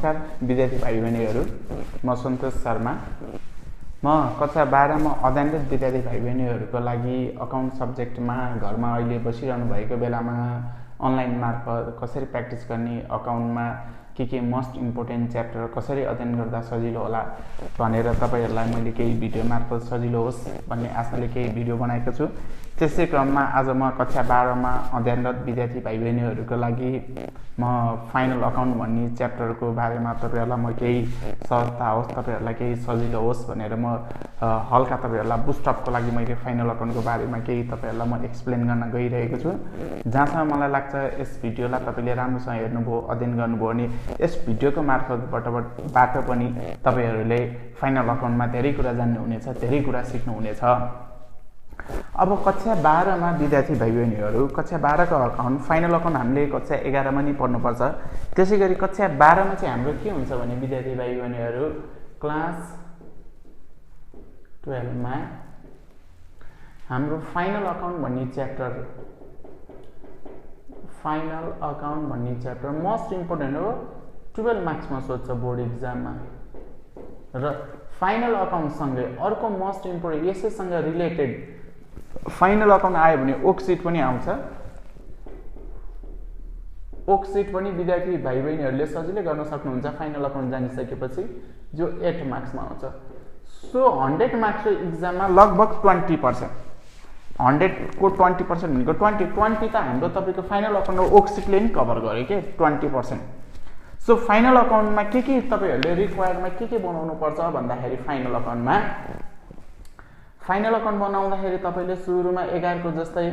नमस्कार विद्यार्थी भाइ बहिनीहरू, म सन्तोष शर्मा। म कक्षा 12 मा अध्ययनरत विद्यार्थी भाइ बहिनीहरूको लागि अकाउन्ट सब्जेक्टमा घरमा अहिले बसिरहनु भएको बेलामा अनलाइन मार्फत कसरी प्र्याक्टिस गर्ने, अकाउन्टमा के मोस्ट इम्पोर्टेन्ट च्याप्टर कसरी अध्ययन गर्दा सजिलो होला भनेर तपाईहरुलाई मैले केही भिडियो मार्फत सजिलो होस् भन्ने आशाले केही भिडियो बनाएको छु। त्यसै क्रममा आज म कक्षा 12 मा अध्ययनरत विद्यार्थी भाइ बहिनीहरूको लागि म फाइनल अकाउन्ट भन्ने च्याप्टरको बारेमा तपाईहरुलाई म केही सहजता होस्, तपाईहरुलाई केही सजिलो होस् भनेर म हल्का तपाईहरुलाई बुस्टअपको लागि मैले फाइनल अकाउन्टको बारेमा केही तपाईहरुलाई म एक्सप्लेन गर्न गइरहेको छु। जहाँसम्म मलाई लाग्छ यस भिडियोलाई तपाईले राम्रोसँग हेर्नुभयो, अध्ययन गर्नुभयो भने यस भिडियोको मार्फतबाट पनि तपाईहरुले फाइनल अकाउन्टमा धेरै कुरा जान्नु हुनेछ, धेरै कुरा सिक्नु हुनेछ। अब कक्षा 12 मा विद्यार्थी भाइ बहिनीहरू, कक्षा 12 को अकाउन्ट फाइनल अकाउन्ट हामीले कक्षा 11 मा नि पढ्नुपर्छ। त्यसैगरी कक्षा 12 मा चाहिँ हाम्रो के हुन्छ भने विद्यार्थी भाइ बहिनीहरू क्लास 12 मा हाम्रो फाइनल अकाउन्ट भन्ने च्याप्टर मोस्ट इम्पोर्टेन्ट हो। 12 मार्क्समा सोध्छ बोर्ड एक्जाममा। र फाइनल अकाउन्ट सँगै अर्को मोस्ट इम्पोर्टेन्ट यसैसँग रिलेटेड फाइनल अकाउन्ट आयो भने वर्कसिट पनि आउँछ। वर्कसिट पनि विद्यार्थी भाइ बहिनीहरूले सजिलै गर्न सक्नुहुन्छ फाइनल अकाउन्ट जानिसकेपछि, जो 8 मार्क्समा आउँछ। सो 100 मार्क्सको एक्जाममा लगभग 20%, 100 को 20% भनेको 20 त हाम्रो तपाईको फाइनल अकाउन्टको वर्कसिटले नि कभर गर्यो के 20%। सो फाइनल अकाउन्टमा के तपाईहरुले रिक्वायर्डमा के बनाउनु पर्छ भन्दाखेरि फाइनल अकाउन्ट बनाउँदाखेरि तपाईले सुरुमा 11 को जस्तै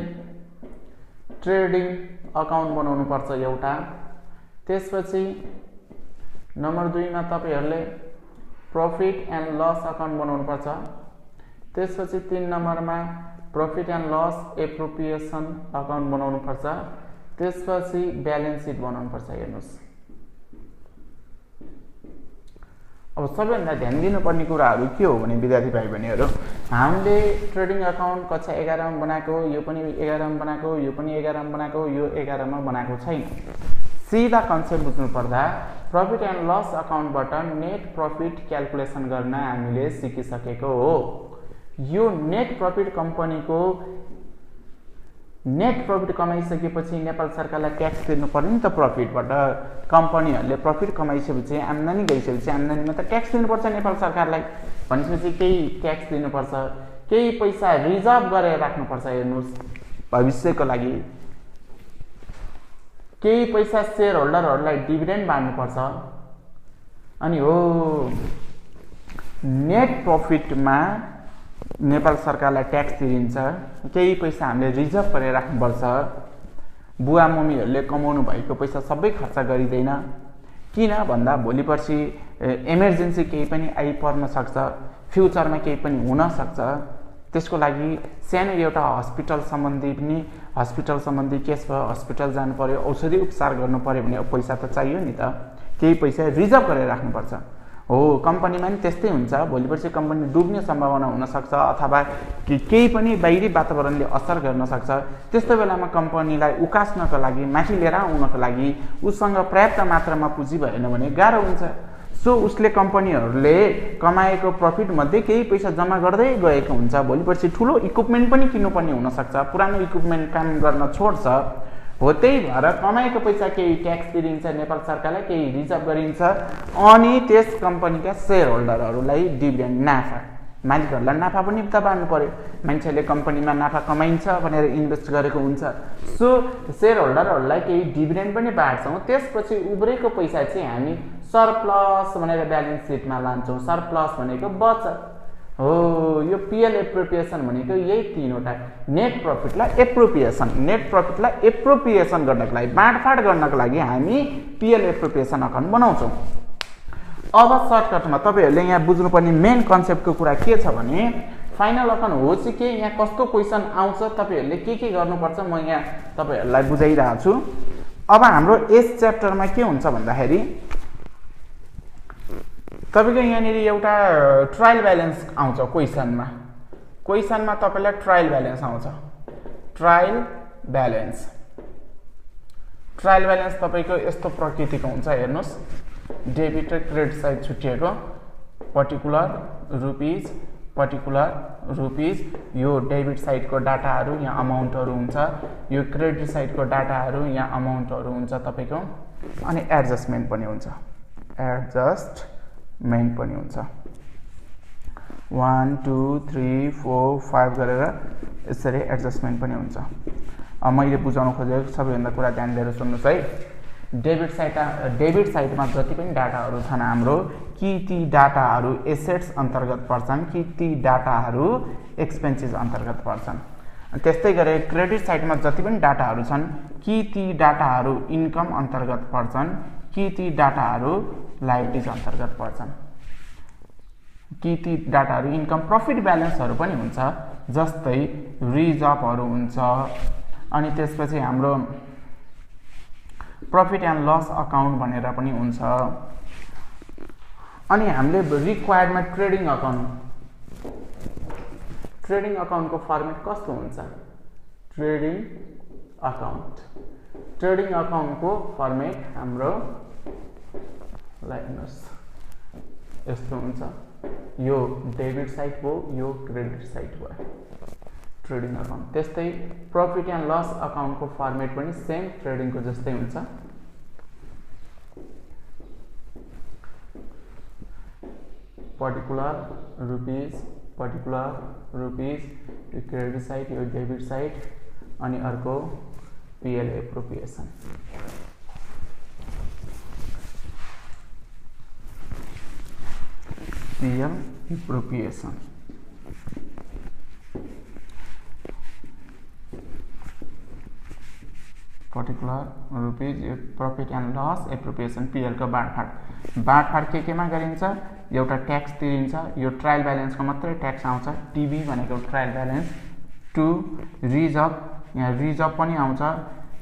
ट्रेडिङ अकाउन्ट बनाउनु पर्छ एउटा। त्यसपछि नम्बर 2 मा तपाईहरुले प्रॉफिट एन्ड लस अकाउन्ट बनाउनु पर्छ। त्यसपछि 3 नम्बरमा profit and loss appropriation account बनाउनु पर्छ। त्यसपछि ब्यालेन्स सिट बनाउनु पर्छ। हेर्नुस्, अब सबैभन्दा ध्यान दिनुपर्ने कुराहरू के हो भने विद्यार्थी भाइ बहिनीहरू, हामीले ट्रेडिङ अकाउन्ट कक्षा 11 मा बनाएको, यो पनि 11 मा बनाएको, यो पनि 11 मा बनाएको, यो 11 मा बनाएको छैन। सिधा कन्सेप्ट बुझ्नु पर्दा प्रॉफिट एन्ड लस अकाउन्टबाट नेट प्रॉफिट क्याल्कुलेसन गर्न हामीले सिकिसकेको हो। यो नेट प्रॉफिट कम्पनीको नेट प्रॉफिट कमाइसकेपछि नेपाल सरकारलाई ट्याक्स तिर्नु पर्यो नि त। प्रॉफिटबाट कम्पनीहरूले प्रॉफिट कमाइसकेपछि आम्दानी गरिसकेपछि आम्दानीमा त ट्याक्स दिनुपर्छ नेपाल सरकारलाई। भनेपछि केही ट्याक्स दिनुपर्छ, केही पैसा रिजर्भ गरेर राख्नुपर्छ। हेर्नुस्, भविष्यको लागि केही पैसा शेयर होल्डरहरूलाई डिभिडेन्ड बाँड्नुपर्छ। अनि हो नेट प्रॉफिटमा नेपाल सरकारलाई ट्याक्स तिरिन्छ, केही पैसा हामीले रिजर्भ गरेर राख्नुपर्छ। बुवा मम्मीहरूले कमाउनु भएको पैसा सबै खर्च गरिदैन। किन भन्दा भोलि पर्सि इमर्जेन्सी केही पनि आइपर्न सक्छ, फ्युचरमा केही पनि हुन सक्छ। त्यसको लागि सानो एउटा हस्पिटल सम्बन्धी केस भयो, हस्पिटल जानु पर्यो, औषधि उपचार गर्नु पर्यो भने पैसा त चाहियो नि त। केही पैसा रिजर्भ गरेर राख्नुपर्छ। हो कम्पनीमा नि त्यस्तै हुन्छ। भोलि पर्सि कम्पनी डुब्ने सम्भावना हुन सक्छ अथवा केही पनि बाहिरी वातावरणले असर गर्न सक्छ। त्यस्तो बेलामा कम्पनीलाई उकास्नको लागि, माथि लिएर आउनको लागि उसँग पर्याप्त मात्रामा पुँजी भएन भने गाह्रो हुन्छ। सो उसले कम्पनीहरूले कमाएको प्रॉफिट मध्ये केही पैसा जम्मा गर्दै गएको हुन्छ। भोलि पर्सि ठुलो इक्विपमेन्ट पनि किन्नुपर्ने हुन सक्छ, पुरानो इक्विपमेन्ट काम गर्न छोड्छ। हो त्यही भएर कमाएको पैसा केही ट्याक्स तिरिन्छ नेपाल सरकारलाई, केही रिजर्भ गरिन्छ। अनि त्यस कम्पनीका शेयर होल्डरहरूलाई डिभिडेन्ड, नाफा, मालिकहरूलाई नाफा पनि त बाँड्नु पर्यो। मान्छेले कम्पनीमा नाफा कमाइन्छ भनेर इन्भेस्ट गरेको हुन्छ। सो शेयर होल्डरहरूलाई केही डिभिडेन्ड पनि बाँड्छौँ। त्यसपछि उब्रेको पैसा चाहिँ हामी सरप्लस भनेर ब्यालेन्स सिटमा लान्छौँ। सरप्लस भनेको बचत हो। यो पिएल एप्रोप्रिएसन भनेको यही तीनवटा, नेट प्रॉफिटलाई एप्रोप्रिएसन गर्नको लागि, बाँडफाँड गर्नको लागि हामी पिएल एप्रोप्रिएसन अकाउन्ट बनाउँछौँ। अब सर्टकटमा तपाईहरुले यहाँ बुझ्नुपर्ने मेन कन्सेप्टको कुरा के छ भने फाइनल अकाउन्ट हो चाहिँ के, यहाँ कस्तो क्वेशन आउँछ, तपाईहरुले के गर्नुपर्छ म यहाँ तपाईहरुलाई बुझाइरहेको छु। अब हाम्रो यस च्याप्टरमा के हुन्छ भन्दाखेरि तपाईको यहाँनिर एउटा ट्रायल ब्यालेन्स आउँछ क्वेशनमा तपाईलाई ट्रायल ब्यालेन्स आउँछ। ट्रायल ब्यालेन्स तपाईको यस्तो प्रकृतिको हुन्छ। हेर्नुस्, डेबिट र क्रेडिट साइड छुट्टिएको पर्टिकुलर रुपीज यो डेबिट साइडको डाटाहरू यहाँ अमाउन्टहरू हुन्छ, यो क्रेडिट साइडको डाटाहरू यहाँ अमाउन्टहरू हुन्छ तपाईको। अनि एडजस्टमेन्ट पनि हुन्छ, 1 2 3 4 5 गरेर यसरी एडजस्टमेन्ट पनि हुन्छ। मैले बुझाउन खोजेको सबैभन्दा कुरा ध्यान दिएर सुन्नुहोस् है। डेबिट साइडमा जति पनि डाटाहरू छन् हाम्रो, कि ती डाटाहरू एसेट्स अन्तर्गत पर्छन् कि ती डाटाहरू एक्सपेन्सेस अन्तर्गत पर्छन्। त्यस्तै गरी क्रेडिट साइडमा जति पनि डाटाहरू छन्, कि ती डाटाहरू इन्कम अन्तर्गत पर्छन् कि ती डाटाहरू लायबिलिटिज अन्तर्गत पर्छन्, कि ती डाटाहरू इन्कम प्रफिट ब्यालेन्सहरू पनि हुन्छ, जस्तै रिजर्भहरू हुन्छ। अनि त्यसपछि हाम्रो प्रफिट एन्ड लस अकाउन्ट भनेर पनि हुन्छ। अनि हामीले रिक्वायर्डमा ट्रेडिङ अकाउन्टको फर्मेट कस्तो हुन्छ? ट्रेडिङ अकाउन्टको फर्मेट हाम्रो यस्तो हुन्छ। यो डेबिट साइड भयो, यो क्रेडिट साइड भयो ट्रेडिङ अकाउन्ट। त्यस्तै प्रफिट एन्ड लस अकाउन्टको फर्मेट पनि सेम ट्रेडिङको जस्तै हुन्छ। पर्टिकुलर रुपीज यो क्रेडिट साइड, यो डेबिट साइड, अनि अर्को पिएल एप्रोप्रिएसन। पर्टिकुलर रुपीज यो profit and loss appropriation. P L को बाँडफाँड केमा गरिन्छ? एउटा ट्याक्स तिरिन्छ, यो ट्रायल ब्यालेन्सको मात्रै ट्याक्स आउँछ। टिबी भनेको ट्रायल ब्यालेन्स। 2 रिजर्भ, यहाँ रिजर्भ पनि आउँछ।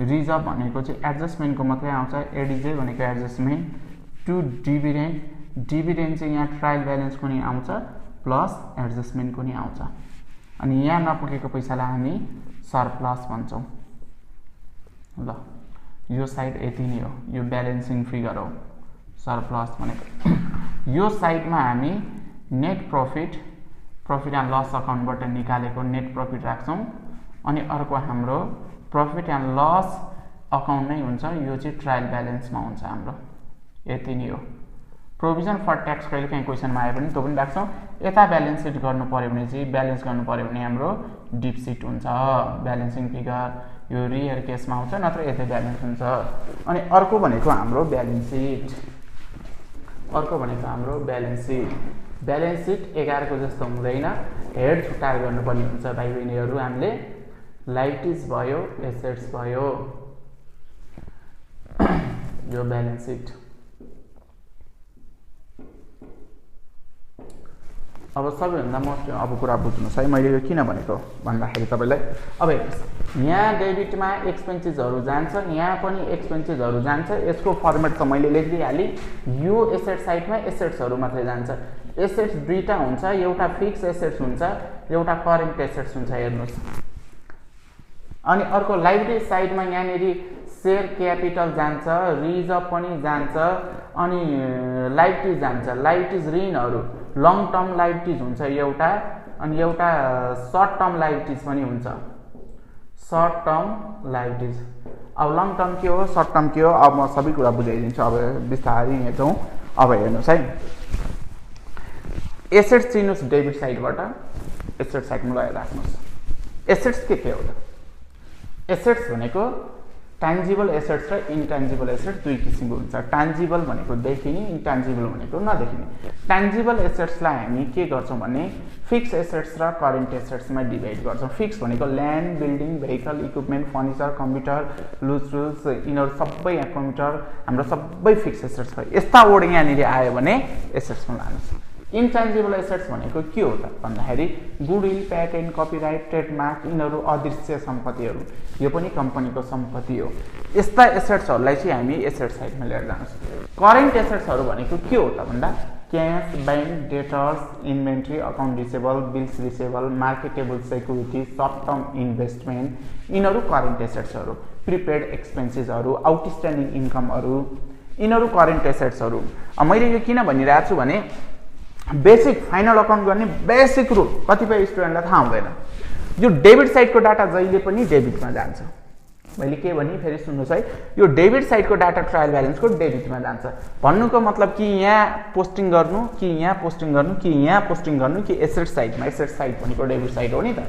रिजर्भ भनेको चाहिँ एडजस्टमेन्टको मात्रै आउँछ, एडिजे भनेको एडजस्टमेन्ट। 2 डिभिडेन्ड चाहिँ यहाँ ट्रायल ब्यालेन्सको नि आउँछ प्लस एडजस्टमेन्टको नि आउँछ। अनि यहाँ नपुगेको पैसालाई हामी सरप्लस भन्छौँ। ल यो साइड यति नै हो, यो ब्यालेन्सिङ फिगर हो सरप्लस भनेको। यो साइडमा हामी नेट प्रफिट एन्ड लस अकाउन्टबाट निकालेको नेट प्रफिट राख्छौँ। अनि अर्को हाम्रो प्रफिट एन्ड लस अकाउन्ट नै हुन्छ, यो चाहिँ ट्रायल ब्यालेन्समा हुन्छ हाम्रो। यति नै हो। प्रोभिजन फर ट्याक्स कहिले काहीँ क्वेसनमा आयो भने त्यो पनि राख्छौँ। यता ब्यालेन्स सिट गर्नु पर्यो भने चाहिँ ब्यालेन्स गर्नु पर्यो भने हाम्रो डिप सिट हुन्छ, ब्यालेन्सिङ फिगर। यो रियर केसमा आउँछ, नत्र यतै ब्यालेन्स हुन्छ। अनि अर्को भनेको हाम्रो ब्यालेन्स सिट। ब्यालेन्स सिट 11 को जस्तो हुँदैन, हेड छुट्टाएर गर्नुपर्ने हुन्छ भाइ बहिनीहरू। हामीले लायबिलिटिज भयो, एसेट्स भयो, यो ब्यालेन्स सिट। अब सबैभन्दा मोस्ट कुरा बुझ्नुहोस् है, मैले यो किन भनेको भन्दाखेरि तपाईँलाई अब हेर्नुहोस्, यहाँ डेबिटमा एक्सपेन्सेसहरू जान्छ, यहाँ पनि एक्सपेन्सेसहरू जान्छ। यसको फर्मेट त मैले लेखिदिइहालेँ। यो एसेट साइडमा एसेट्सहरू मात्रै जान्छ। एसेट्स दुईटा हुन्छ, एउटा फिक्स एसेट्स हुन्छ, एउटा करेन्ट एसेट्स हुन्छ। हेर्नुहोस्, अनि अर्को लायबिलिटी साइडमा यहाँनेरि शेयर क्यापिटल जान्छ, रिजर्भ पनि जान्छ, अनि लायबिलिटिज जान्छ। लायबिलिटिज ऋणहरू लङ टर्म लायबिलिटिज हुन्छ एउटा, अनि एउटा सर्ट टर्म लायबिलिटिज पनि हुन्छ। Short term liabilities. अब लङ टर्म के हो, सर्ट टर्म के हो, अब म सबै कुरा बुझाइदिन्छु। अब बिस्तारै हेर्छौँ। अब हेर्नुहोस् है, एसेट्स चिन्नुहोस् डेबिट साइडबाट, एसेट साइडमा लगाएर राख्नुहोस्। एसेट्स के हो त? एसेट्स भनेको टान्जिबल एसेट्स र इन्टान्जिबल एसेट्स दुई किसिमको हुन्छ। टान्जिबल भनेको देखिने, इन्टान्जिबल भनेको नदेखिने। टान्जिबल एसेट्सलाई हामी के गर्छौँ भने फिक्स एसेट्स र करेन्ट एसेट्समा डिभाइड गर्छौँ। फिक्स भनेको land, building, vehicle, equipment, furniture, computer, loose यिनीहरू सबै, यहाँ कम्प्युटर हाम्रो सबै फिक्स एसेट्स हो। यस्ता वर्डिङ यहाँनिर आयो भने एसेट्समा लानुहोस्। इन्टान्जिबल एसेट्स भनेको के हो त भन्दाखेरि गुडविल, प्याटेन्ट, कपिराइट, ट्रेडमार्क यिनीहरू अदृश्य सम्पत्तिहरू, यो पनि कम्पनीको सम्पत्ति हो। यस्ता एसेट्सहरूलाई चाहिँ हामी एसेट साइडमा लिएर जानुहोस्। करेन्ट एसेट्सहरू भनेको के हो त भन्दा cash, bank, debtors, inventory, account receivable, bills receivable, marketable security, short term investment यिनीहरू करेन्ट एसेट्सहरू। प्रिपेड एक्सपेन्सेसहरू, आउटस्ट्यान्डिङ इन्कमहरू यिनीहरू करेन्ट एसेट्सहरू। मैले यो किन भनिरहेको छु भने बेसिक फाइनल अकाउन्ट गर्ने बेसिक रुल कतिपय स्टुडेन्टलाई थाहा हुँदैन। यो डेबिट साइडको डाटा जहिले पनि डेबिटमा जान्छ। मैले के भने फेरि सुन्नुहोस् है, यो डेबिट साइडको डाटा ट्रायल ब्यालेन्सको डेबिटमा जान्छ। भन्नुको मतलब कि यहाँ पोस्टिङ गर्नु कि यहाँ पोस्टिङ गर्नु कि यहाँ पोस्टिङ गर्नु कि एसेट साइडमा, एसेट साइड भनेको डेबिट साइड हो नि त।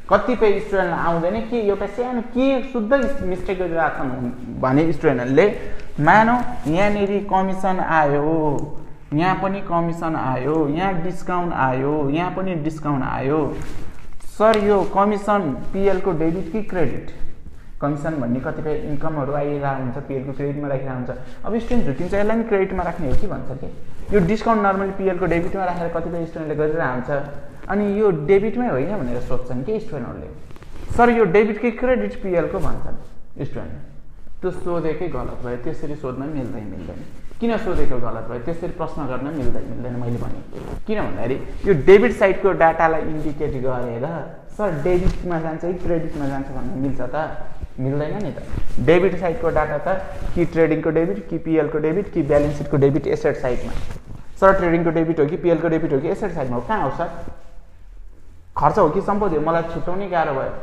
कतिपय स्टुडेन्टलाई आउँदैन कि एउटा सानो के शुद्ध मिस्टेक गरिरहेछन् भने स्टुडेन्टहरूले मानौ यहाँनिर कमिसन आयो, यहाँ पनि कमिसन आयो, यहाँ डिस्काउन्ट आयो, यहाँ पनि डिस्काउन्ट आयो। सर यो कमिसन पिएलको डेबिट कि क्रेडिट? कमिसन भन्ने कतिपय इन्कमहरू आइरहेको हुन्छ, पिएलको क्रेडिटमा राखिरहेको हुन्छ। अब स्टुडेन्ट झुकिन्छ यसलाई नि क्रेडिटमा राख्ने हो कि भन्छ कि यो डिस्काउन्ट नर्मली पिएलको डेबिटमा राखेर कतिपय स्टुडेन्टले गरिरहेको हुन्छ। अनि यो डेबिटमै होइन भनेर सोध्छन् कि स्टुडेन्टहरूले, सर यो डेबिट कि क्रेडिट पिएलको भन्छन् स्टुडेन्टले। त्यो सोधेकै गलत भयो, त्यसरी सोध्न मिल्दैन। किन सोधेको गलत भयो, त्यसरी प्रश्न गर्न मिल्दैन मैले भने। किन भन्दाखेरि यो डेबिट साइडको डाटालाई इन्डिकेट गरेर सर डेबिटमा जान्छ कि क्रेडिटमा जान्छ भन्न मिल्छ त? मिल्दैन नि त। डेबिट साइडको डाटा त कि ट्रेडिङको डेबिट कि पिएलको डेबिट कि ब्यालेन्स सिटको डेबिट एसेट साइडमा। सर ट्रेडिङको डेबिट हो कि पिएलको डेबिट हो कि एसेट साइडमा हो? कहाँ हो सर? खर्च हो कि सम्पत्ति हो? मलाई छुट्याउनै गाह्रो भयो।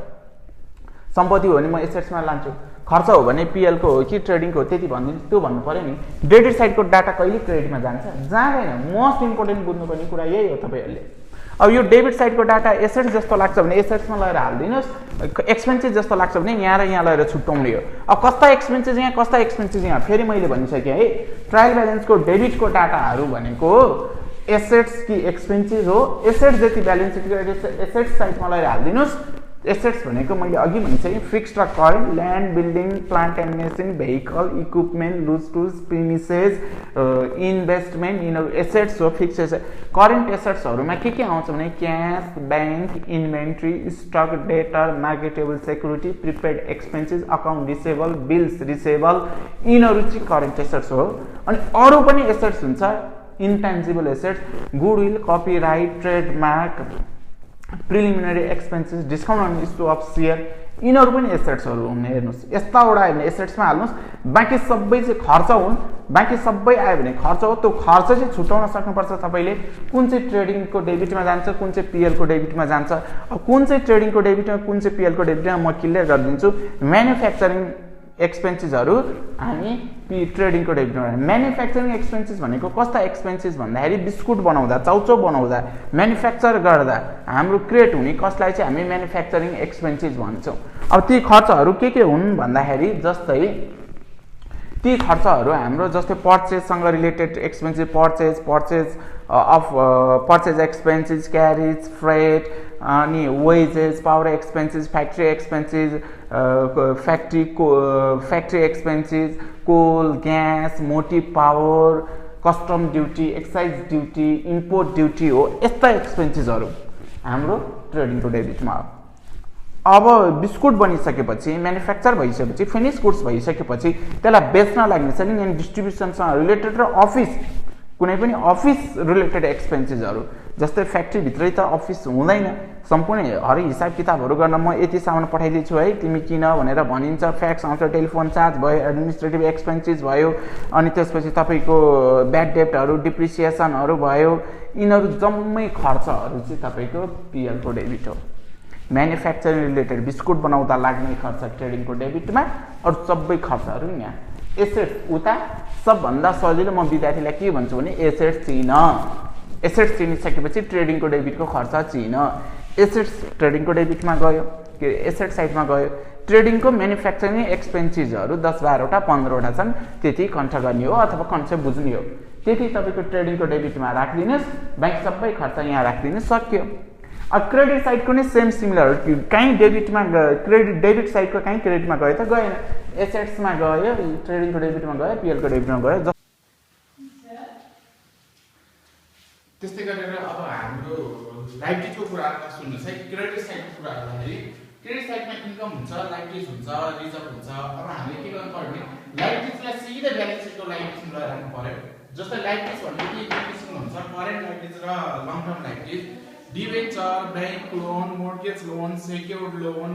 सम्पत्ति हो भने म एसेट्समा लान्छु, खर्च हो भने पिएलको हो कि ट्रेडिङको हो त्यति भनिदिनु, त्यो भन्नु पऱ्यो नि। डेबिट साइडको डाटा कहिले क्रेडिटमा जान्छ? जाँदैन। मोस्ट इम्पोर्टेन्ट बुझ्नुपर्ने कुरा यही हो तपाईँहरूले। अब यो डेबिट साइडको डाटा एसेट्स जस्तो लाग्छ भने एसेट्समा लगेर हालिदिनुहोस्, एक्सपेन्सेस जस्तो लाग्छ भने यहाँ र यहाँ लगेर छुट्याउने हो। अब कस्ता एक्सपेन्सेस यहाँ, कस्ता एक्सपेन्सेस यहाँ, फेरि मैले भनिसकेँ है। ट्रायल ब्यालेन्सको डेबिटको डाटाहरू भनेको एसेट्स कि एक्सपेन्सेस हो। एसेट्स जति ब्यालेन्स सिट एसेट्स साइडमा लगेर हालिदिनुहोस्। एसेट्स भनेको मैले अघि भनिसकेँ फिक्स्ड र current, land, building, plant and machine, vehicle, equipment, loose tools, premises, investment, यिनीहरू एसेट्स हो। फिक्स्ड एसेट करेन्ट एसेट्सहरूमा के आउँछ भने cash, bank, inventory, stock, debtor, marketable security, prepaid expenses, account receivable, bills receivable, यिनीहरू चाहिँ करेन्ट एसेट्स हो। अनि अरू पनि एसेट्स हुन्छ, intangible assets, goodwill, copyright, trademark, preliminary expenses, discount on issue of share, यिनीहरू पनि एसेट्सहरू हुन्। हेर्नुहोस् यस्तावटा आयो भने एसेट्समा हाल्नुहोस्, बाँकी सबै चाहिँ खर्च हुन्। बाँकी सबै आयो भने खर्च हो। त्यो खर्च चाहिँ छुट्याउन सक्नुपर्छ तपाईँले। कुन चाहिँ ट्रेडिङको डेबिटमा जान्छ, कुन चाहिँ पिएलको डेबिटमा जान्छ। अब कुन चाहिँ ट्रेडिङको डेबिटमा, कुन चाहिँ पिएलको डेबिटमा म क्लियर गरिदिन्छु। म्यानुफ्याक्चरिङ एक्सपेन्सेसहरू हामी ट्रेडिङको डेबिटमा। म्यानुफ्याक्चरिङ एक्सपेन्सेस भनेको कस्ता एक्सपेन्सेस भन्दाखेरि बिस्कुट बनाउँदा, चाउचाउ बनाउँदा, म्यानुफ्याक्चर गर्दा हाम्रो क्रिएट हुने कसलाई चाहिँ हामी म्यानुफ्याक्चरिङ एक्सपेन्सेस भन्छौँ। अब ती खर्चहरू के हुन् भन्दाखेरि जस्तै ती खर्चहरू हाम्रो जस्तै पर्चेजसँग related expenses, purchase expenses, carriage, freight, अनि wages, power expenses, factory expenses, factory expenses, coal, gas, motive power, custom duty, excise duty, import duty हो। यस्ता एक्सपेन्सेसहरू हाम्रो ट्रेडिङको डेबिटमा हो। अब बिस्कुट बनिसकेपछि, म्यानुफ्याक्चर भइसकेपछि, फिनिस गुड्स भइसकेपछि त्यसलाई बेच्न लाग्ने सेलिङ एन्ड डिस्ट्रिब्युसनसँग रिलेटेड र अफिस, कुनै पनि अफिस रिलेटेड एक्सपेन्सेसहरू जस्तै फ्याक्ट्रीभित्रै त अफिस हुँदैन, सम्पूर्ण हरेक हिसाब किताबहरू गर्न म यति सामान पठाइदिन्छु है तिमी किन भनेर भनिन्छ, फ्याक्स आउँछ, टेलिफोन चार्ज भयो, एडमिनिस्ट्रेटिभ एक्सपेन्सेस भयो, अनि त्यसपछि तपाईँको ब्याड डेप्टहरू, डिप्रिसिएसनहरू भयो, यिनीहरू जम्मै खर्चहरू चाहिँ तपाईँको पिएलको डेबिट हो। म्यानुफ्याक्चरिङ रिलेटेड बिस्कुट बनाउँदा लाग्ने खर्च ट्रेडिङको डेबिटमा, अरू सबै खर्चहरू यहाँ। एसेट्स उता सबभन्दा सजिलो म विद्यार्थीलाई के भन्छु भने एसेट्स चिन। एसेट्स चिनिसकेपछि ट्रेडिङको डेबिटको खर्च चिन। एसेट्स ट्रेडिङको डेबिटमा गयो, के एसेट साइडमा गयो। ट्रेडिङको म्यानुफ्याक्चरिङ एक्सपेन्सेसहरू 10-12वटा 15वटा छन्, त्यति कन्ठ गर्ने हो अथवा कन्सेप्ट बुझ्ने हो। त्यति तपाईँको ट्रेडिङको डेबिटमा राखिदिनुहोस्, बाँकी सबै खर्च यहाँ राखिदिनु सक्यो। अब क्रेडिट साइडको नै सेम सिमिलर, कहीँ डेबिटमा डेबिट साइडको कहीँ क्रेडिटमा गयो त गएन, एसेट्समा गयो, ट्रेडिङको डेबिटमा गयो, पिएलको डेबिटमा गयो। त्यस्तै गरेर अब हाम्रो लाइबिलिटीको कुराहरुमा सुन्नुस् है। क्रेडिट साइडको कुरा गर्दाखेरि क्रेडिट साइडमा इन्कम हुन्छ, लाइबिलिटीज हुन्छ, रिजर्भ हुन्छ। अब हामीले के गर्नु पर्यो भने लाइबिलिटीजलाई सिधै ब्यालेन्स सिटको लाइबिलिटीमा राख्नु पर्यो। जस्तै लाइबिलिटीज भनेको के किसिमको हुन्छ, करेन्ट लाइबिलिटीज र long term liabilities. Debenture, bank loan, mortgage loan, secured loan,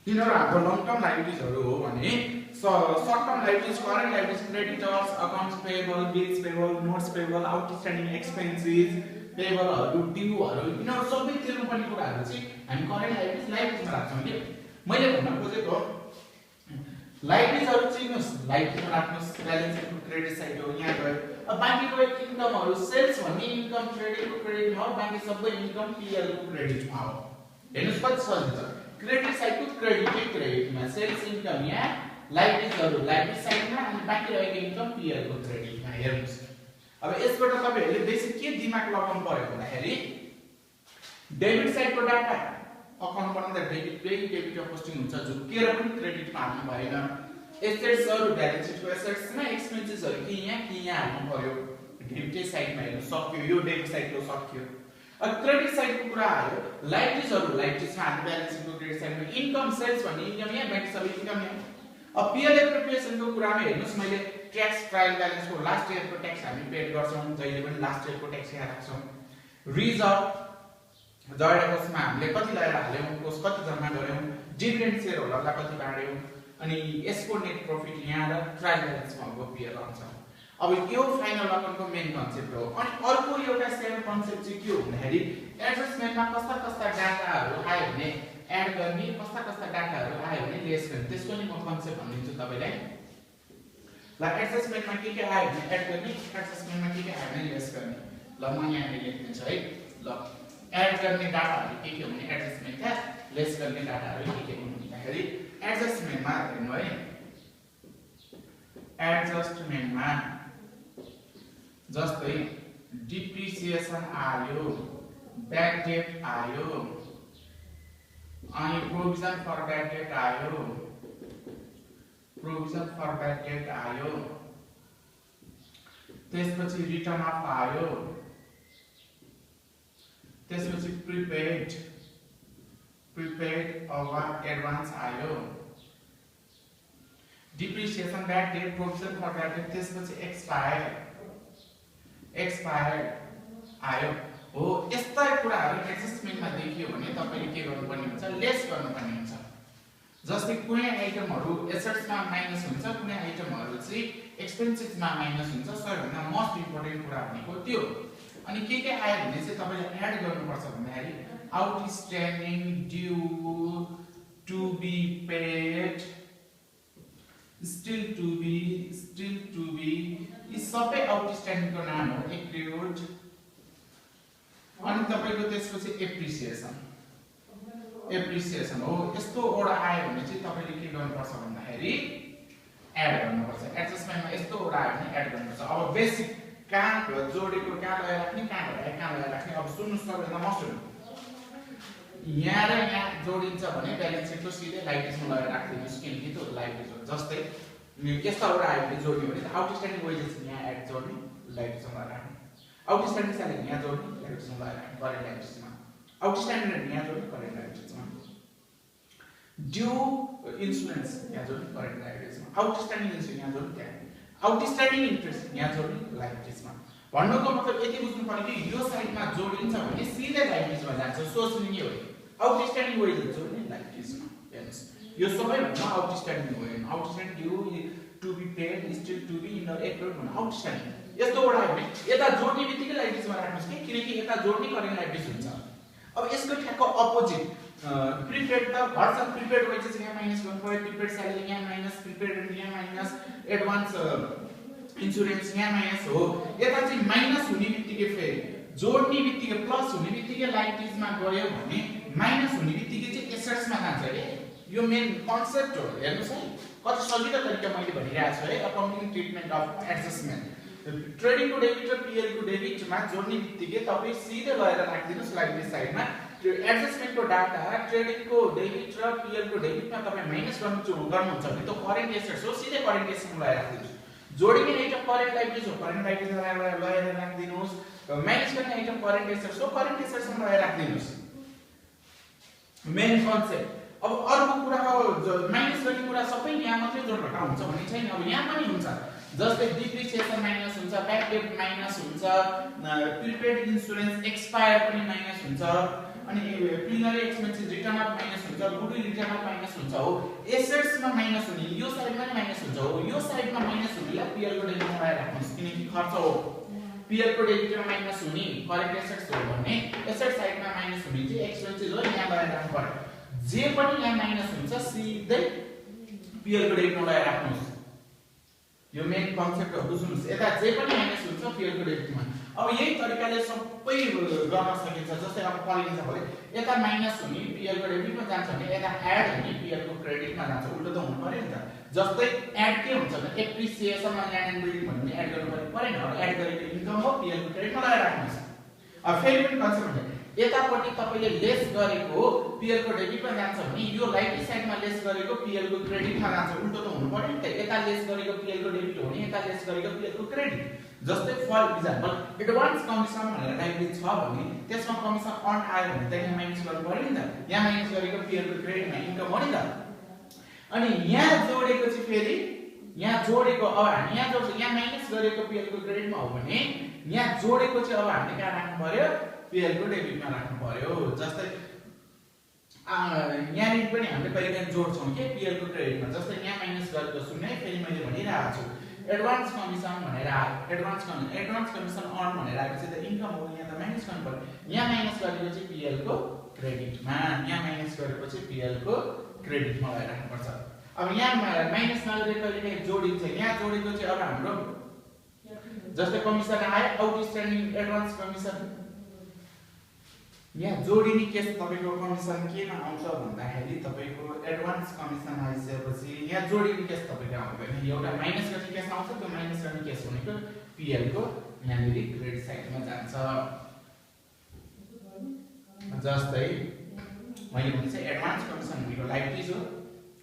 तिनीहरू हाम्रो लङ टर्म लाइबिलिटिजहरू हो भने short term liabilities current liabilities creditors accounts payable bills payable notes payable outstanding expenses पेएबलहरू ड्युहरू यिनीहरू सबै तिर्नुपर्ने कुराहरू चाहिँ हामी करेन्ट लाइबिलिटिजमा राख्छौँ कि मैले भन्न खोजेको लाइबिलिटिजहरू चिन्नुहोस् लाइबिलिटीमा राख्नुहोस् ब्यालेन्स सिटको क्रेडिट साइड हो यहाँ गयो अब बाँकी गयो इन्कमहरू सेल्स भन्ने इन्कम क्रेडिटको क्रेडिटमा हो बाँकी सबै इन्कम पिएलको क्रेडिटमा हो हेर्नुहोस् कति सजिलो छ क्रेडिट साइडको क्रेडिटमा सेल्स इन्कम यहाँ लाइबिलिटिजहरू लाइबिलिटी साइडमा अनि बाँकी रहेको इन्कम पिएलको क्रेडिटमा हेर्नुहोस् अब यसबाट तपाईहरुले बेसिक के दिमाग लगाउनु पर्यो भन्दाखेरि डेबिट साइडको डाटा अकाउन्ट बनाउँदा डेबिट डेबिट पोस्टिङ हुन्छ झुकेर पनि क्रेडिटमा हाल्नु भएन एसेट्सहरु ब्यालेन्स सिटको एसेट्समा एक्सपेन्सेसहरु कि यहाँ हाल्नु पर्यो डेबिट साइडमा हेर्नु सक्यो यो डेबिट साइडको सक्यो अब क्रेडिट साइडको कुरा आयो लाइबिलिटिजमा हाल्नु ब्यालेन्स सिटको क्रेडिट साइडमा इन्कम सेल्स भन्ने इन्कम यहाँ बैंक सबै इन्कम यहाँ अब पीएल एप्रोप्रिएसनको कुरामा हेर्नुस् मैले ट्याक्स ट्रायल ब्यालेन्सको लास्ट इयरको ट्याक्स हामी पेड गर्छौं जहिले पनि लास्ट इयरको ट्याक्स यहाँ राख्छौं रिजर्भ जडेकोसमा हामीले कति लगाएर हाल्यौं कोस कति जम्मा गर्यौं डिभिडेन्ड शेयर होल्डरलाई कति बाँड्यौं अनि यसको नेट प्रॉफिट यहाँ र ट्रायल ब्यालेन्समा भएको पीएल आउँछ अब यो फाइनल अकाउन्टको मेन कन्सेप्ट हो अनि अर्को एउटा सेम कन्सेप्ट चाहिँ के हो भन्दाखेरि एडजस्टमेन्टमा कस्ता डाटाहरु आयो भने एड गर्ने कस्ता डाटाहरु आयो भने लेस गर्ने त्यसको नि म कन्सेप्ट भनिदिन्छु तपाईलाई ल एडजस्टमेन्टमा के आयो भने एड गर्ने एडजस्टमेन्टमा के आयो भने लेस गर्ने ल म यहाँ लेखिदिन्छु है ल एड गर्ने डाटाहरु के हो भने एडजस्टमेन्टमा लेस गर्ने डाटाहरु के हो भन्दाखेरि एडजस्टमेन्टमा हेर्नु है एडजस्टमेन्टमा जस्तै डिप्रिसिएसन आयो ब्याड डेट आयो अनि प्रोभिजन फर ब्याड डेट आयो त्यसपछि रिटर्न अफ आयो त्यसपछि प्रिपेड अथवा एडभान्स आयो depreciation bad debt provision for bad debt त्यसपछि एक्सपायर्ड आयो हो यस्ता कुराहरु एडजस्टमेन्टमा देखियो भने तपाईले के गर्नुपर्ने हुन्छ लेस गर्नुपर्ने हुन्छ जस्तै कुनै आइटमहरु एसेट्समा माइनस हुन्छ कुनै आइटमहरु चाहिँ एक्सपेन्सेसमा माइनस हुन्छ सबैभन्दा मोस्ट इम्पोर्टेन्ट कुरा भनेको त्यो अनि के आयो भने चाहिँ तपाईले एड गर्नुपर्छ भन्दाखेरि outstanding due to be paid still to be यी सबै आउटस्ट्यान्डिङको नाम हो एक्रुड अनि तपाईको त्यसपछि एप्रिसिएसन हो यस्तो ओडा आयो भने चाहिँ तपाईले के गर्नुपर्छ भन्दाखेरि एड गर्नुपर्छ एडजस्टमेन्टमा यस्तो ओडा आयो भने एड गर्नुपर्छ अब बेसिक कहाँ जोडेको कहाँ लगाएर राख्ने कहाँ लगाएर राख्ने अब सुन्नुस् तपाईले मस्ट यहाँ र यहाँ जोडिन्छ भने ब्यालेन्स सिटको सिधै लाइबिलिटीमा लगाएर राख्दिनुस् किनकि त्यो लाइबिलिटी हो जस्तै यस्ता ओडा आयो भने जोड्ने भने आउटस्ट्यान्डिङ वेजेस यहाँ एड जोड्ने लाइबिलिटीमा लगाएर राख्ने आउटस्ट्यान्डिङ स्यालेरी यहाँ जोड्ने लाइबिलिटीमा लगाएर राख्ने करेन्ट लाइबिलिटीमा आउटस्ट्यान्डिङ रेन्ट यहाँ जोड्ने करेन्ट लाइबिलिटीमा ड्यू इन्स्योरेन्स यहाँ जोड्ने करेन्ट लाइबिलिटीमा आउटस्ट्यान्डिङ इन्स्योरेन्स यहाँ जोड्ने त्यहाँ आउटस्ट्यान्डिङ इन्ट्रेस्ट यहाँ जोड्ने लाइबिलिटीमा भन्नुको मतलब यति बुझ्नु पर्यो कि यो साइडमा जोडिन्छ भने सिधै लाइबिलिटीमा जान्छ सोच्नु नि हो आउटस्ट्यान्डिङ वेजेस जोड्ने लाइबिलिटीमा हेर्नुस् यो सबैभन्दा आउटस्ट्यान्डिङ हो outstanding due to be paid still to be in approved भन्नु आउटस्ट्यान्डिङ यस्तो वडा हो भने यता जोड्ने बित्तिकै लाइबिलिटीमा राख्नुस् कि किनकि यता जोड्ने करेन्ट लाइबिलिटी हुन्छ अब यसको ठ्याक्क अपोजिट प्रिपेड त भर्सन प्रिपेड वेजेस यहाँ माइनस गर्नु पर्यो प्रिपेड स्यालेरी यहाँ माइनस प्रिपेड रेन्ट यहाँ माइनस एडभान्स इन्स्योरेन्स यहाँ माइनस हो यता चाहिँ माइनस हुने बित्तिकै फेरि जोड्ने बित्तिकै प्लस हुने बित्तिकै लाइबिलिटीजमा गयो भने माइनस हुने बित्तिकै चाहिँ एसेट्समा जान्छ के यो मेन कन्सेप्ट हो हेर्नुस् है कति सजिलो तरिका मैले भनिरहेको छु है अकाउन्टिङ ट्रिटमेन्ट अफ एडजस्टमेन्ट ट्रेडिङको डेबिट र पीएलको डेबिटमा जोड्ने बित्तिकै तपाई सिधै लगाएर राख्दिनुस् लाइबिलिटी साइडमा त्यो एडजस्टमेन्टको डाटा ट्रेडिङको डेबिट र पीएलको डेबिटमा तपाई माइनस गर्नुहुन्छ भने त्यो करेन्ट एसेट्स हो सिधै करेन्ट एसेट्समा लगाएर राख्दिनुस् जोडिने आइटम करेन्ट लाइबिलिटी हो करेन्ट लाइबिलिटी लगाएर राख्दिनुस् माइनस गर्ने आइटम करेन्ट एसेट्स हो करेन्ट एसेट्समा लगाएर राख्दिनुस् मेन कन्सेप्ट अब अर्को कुरा हो माइनस गर्ने कुरा सबै यहाँ मात्रै जोड्न हुन्छ भन्ने छैन अब यहाँ पनि हुन्छ जस्तै डिप्रिसिएसन माइनस हुन्छ ब्याड डेट माइनस हुन्छ प्रिपेड इन्स्योरेन्स एक्सपायर पनि माइनस हुन्छ अनि preliminary expenses return of minus हुन्छ, गुडविल रिटर्न अफ माइनस हुन्छ हो, एसेट्समा माइनस हुने यो साइडमा नि माइनस हुन्छ हो, यो साइडमा माइनस हुनेलाई पीएल को डेबिटमा लगाएर राख्नुस् किनकि खर्च हो। पीएल को डेबिटमा माइनस हुने करेक्ट एसेट्स हो भने एसेट साइडमा माइनस हुने चाहिँ एक्सपेन्सेस हो, यहाँ लगाएर राख्नु पर्यो। जे पनि यहाँ माइनस हुन्छ सिधै पीएल को डेबिटमा लगाएर राख्नुस्। यो मेन कन्सेप्ट हो, बुझ्नुस्। यता जे पनि माइनस हुन्छ पीएल को डेबिटमा। अब यही तरिकाले सबै गर्न सकिन्छ। जस्तै अब पढिन्छ भने यता माइनस हुने पीएल को डेबिटमा जान्छ भने यता एड हुने पीएल को क्रेडिटमा जान्छ। उल्टो त हुनु पर्यो नि त। जस्तै एड के हुन्छ भने appreciation on land and building भन्ने एड गर्नु पर्यो नि। अब एड गरेको इन्कम हो पीएल को क्रेडिटमा लगाएर राख्नुस्। अब फेरि पनि कन्सेप्ट हुन्छ, यतापट्टि तपाईले लेस गरेको पीएल को डेबिटमा जान्छ भने यो लाइट साइडमा लेस गरेको पीएल को क्रेडिटमा जान्छ। उल्टो त हुनु पर्यो नि त। यता लेस गरेको पीएल को डेबिट हो भने यता लेस गरेको पीएल को क्रेडिट। जस्तै फर एक्जाम्पल एडभान्स कमिसन भनेर टाइपले छ भने त्यसमा कमिसन अर्न आयो भने त यहाँ माइनस गर्नु पर्यो नि त। यहाँ माइनस गरेको पीएल को क्रेडिटमा इन्कम हो नि त। अनि यहाँ जोडेको चाहिँ फेरि यहाँ जोडेको अब हामी यहाँ जोड्छ, यहाँ माइनस गरेको पीएल को क्रेडिटमा हो भने यहाँ जोडेको चाहिँ अब हामीले कहाँ राख्नु पर्यो, पीएल को डेबिटमा राख्नु पर्यो। जस्तै यहाँनिर पनि हामीले कहिलेकाहीँ जोड्छौँ के पीएल को क्रेडिटमा। जस्तै यहाँ माइनस गरेको शून्य, फेरि मैले भनिरहेको छु एडभान्स कमिसन भनेर आयो, एडभान्स कमिसन अर्न भनेर आएपछि त इन्कम हो, यहाँ त माइनस गर्नु पर्यो। यहाँ माइनस गरेको चाहिँ पीएल को क्रेडिटमा, यहाँ माइनस गरेको चाहिँ पीएल को क्रेडिटमा लगाएर राख्नुपर्छ। अब यहाँ माइनस नगरेर कहिलेकाहीँ जोडिन्छ, यहाँ जोडेको चाहिँ अब हाम्रो जस्तै कमिसन आयो आउटस्ट्यान्डिङ एडभान्स कमिसन, यहाँ जोडिने केस तपाईको कमिसन केमा आउँछ भन्दाखेरि तपाईको एडभान्स कमिसन आइसकेपछि यहाँ जोडिने केस तपाईको आउँदैन। एउटा माइनस गर्ने केस आउँछ, त्यो माइनस गर्ने केस भनेको पीएल को यहाँनिर क्रेडिट साइडमा जान्छ। जस्तै मैले भने चाहिँ एडभान्स कमिसन भनेको लाइबिलिटिज हो,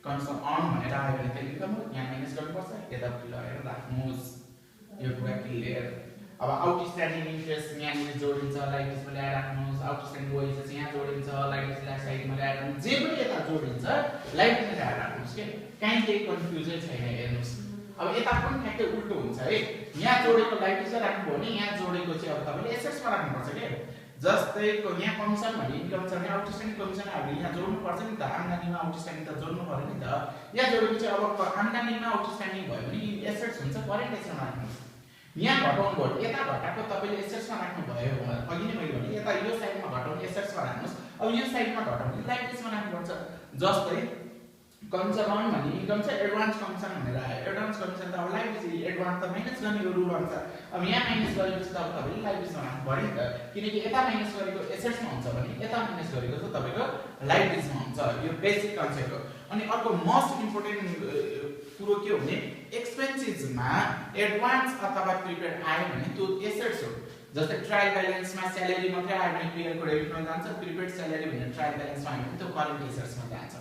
कमिसन अर्न भनेर आयो भने त इन्कम हो, यहाँ माइनस गर्नुपर्छ, यतापट्टि लगाएर राख्नुस्। यो कुरा क्लियर। अब आउटस्ट्यान्डिङ इन्ट्रेस्ट यहाँनिर जोडिन्छ, लाइबिलिटिजमा ल्याएर राख्नुस्। आउटस्ट्यान्डिङ वेजेस यहाँ जोडिन्छ, लाइबिलिटिजलाई साइडमा ल्याएर राख्नुस्। जे पनि यता जोडिन्छ लाइबिलिटिज ल्याएर राख्नुस् के, कहीँ केही कन्फ्युजन छैन हेर्नुस्। अब यता पनि ठ्याक्कै उल्टो हुन्छ है। यहाँ जोडेको लाइबिलिटिजमा राख्नुभयो भने यहाँ जोडेको चाहिँ अब तपाईले एसेट्समा राख्नुपर्छ के। जस्तै यहाँ कमिसन भन्ने इन्कम छ भने आउटस्ट्यान्डिङ कमिसन हामीले यहाँ जोड्नुपर्छ नि त। आम्दानीमा आउटस्ट्यान्डिङ त जोड्नु पर्यो नि त। यहाँ जोडेको चाहिँ अब आम्दानीमा आउटस्ट्यान्डिङ भयो भने एसेट्स हुन्छ, करेन्ट एसेट्समा राख्नुस्। यहाँ घटाउनु भयो, यता घटाएको तपाईले एसेट्समा राख्नु भयो, अघि नै मैले भने यता यो साइडमा घटाउने एसेट्समा राख्नुस्। अब यो साइडमा घटाउने लाइबिलिटिजमा राख्नुपर्छ। जस्तै कमिसन अर्न भन्ने इन्कम छ, एडभान्स कमिसन भनेर आयो। एडभान्स कमिसन त अब लाइबिलिटी एडभान्स त माइनस गर्ने रुल अनुसार अब यहाँ माइनस गरेपछि त अब तपाईले लाइबिलिटीमा राख्नु पर्यो नि त। किनकि यता माइनस गरेको एसेट्समा हुन्छ भने यता माइनस गरेको चाहिँ तपाईको लाइबिलिटीमा हुन्छ। यो बेसिक कन्सेप्ट हो। अनि अर्को मोस्ट इम्पोर्टेन्ट कुरो के हो भने एक्सपेन्सेसमा एडभान्स अथवा प्रिपेड आयो भने त्यो एसेट्स हो। जस्तै ट्रायल ब्यालेन्समा स्यालेरी मात्रै आयो भने पीएल को डेबिटमा जान्छ, प्रिपेड स्यालेरी भने ट्रायल ब्यालेन्समा आयो भने त्यो करेन्ट एसेट्समा जान्छ।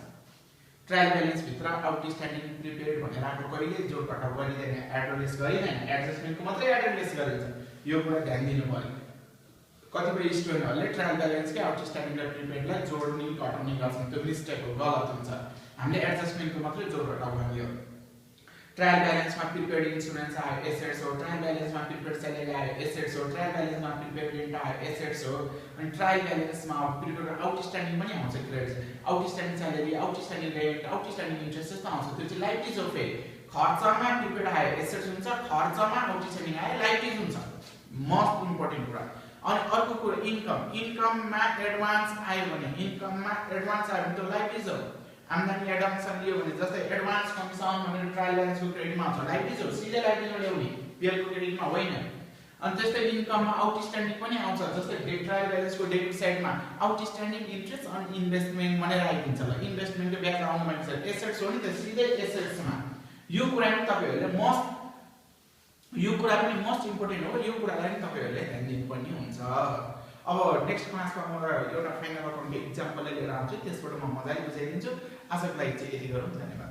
ट्रायल ब्यालेन्स भित्र आउटस्ट्यान्डिङ प्रिपेड भनेर आएको कहिले जोड घटाउ गरिँदैन, एडजस्ट गरिँदैन, एडजस्टमेन्टको मात्रै एडजस्ट गरिन्छ। यो कुरा ध्यान दिनु पर्यो। कतिपय स्टुडेन्टहरूले ट्रायल ब्यालेन्सकै आउटस्ट्यान्डिङ र प्रिपेडलाई जोड्ने घटाउने गर्छन्, त्यो मिस्टेक हो, गलत हुन्छ। हामीले एडजस्टमेन्टको मात्रै जोड घटाउ गर्ने हो। ट्रायल ब्यालेन्समा प्रिपेड इन्स्योरेन्स आयो, एसेट्स हो। ट्रायल ब्यालेन्समा प्रिपेड स्यालेरी आयो, एसेट्स हो। ट्रायल ब्यालेन्समा प्रिपेड रेन्ट आयो, एसेट्स हो। अनि ट्रायल ब्यालेन्समा प्रिपेड आउटस्ट्यान्डिङ पनि आउँछ, credit outstanding salary, outstanding rent, outstanding interest जस्तो आउँछ। त्यो चाहिँ लाइबिलिटिज हो। फेरि खर्चमा प्रिपेड आयो एसेट्स हुन्छ, खर्चमा आउटस्ट्यान्डिङ आयो लाइबिलिटिज हुन्छ। मोस्ट इम्पोर्टेन्ट कुरा। अनि अर्को कुरा इन्कममा एडभान्स आयो भने इन्कममा एडभान्स आयो भने त्यो लाइबिलिटिज हो। आम्दानी एडम्सन लियो भने जस्तै एडभान्स कमिसन भनेर ट्रायल ब्यालेन्सको क्रेडिटमा आउँछ, लाइबिलिटिज हो। सिधै लाइबिलिटीमा ल्याउने, पीएल को क्रेडिटमा होइन। अनि त्यस्तै इन्कममा आउटस्ट्यान्डिङ पनि आउँछ। जस्तै ट्रायल ब्यालेन्सको डेबिट साइडमा आउटस्ट्यान्डिङ इन्ट्रेस्ट अनि इन्भेस्टमेन्ट भनेर आइदिन्छ। ल इन्भेस्टमेन्टको व्याख्या आउनु मान्छ, एसेट्स हो नि त, सिधै एसेट्समा। यो कुरा पनि तपाईहरुले मोस्ट इम्पोर्टेन्ट हो। यो कुरालाई पनि तपाईहरुले ध्यान दिनुपर्ने हुन्छ। अब नेक्स्ट क्लासमा म एउटा फाइनल अकाउन्टको एक्जाम्पलले लिएर आउँछु, त्यसबाट म मजाले बुझाइदिन्छु। आजको लागि चाहिँ यति गरौँ। धन्यवाद।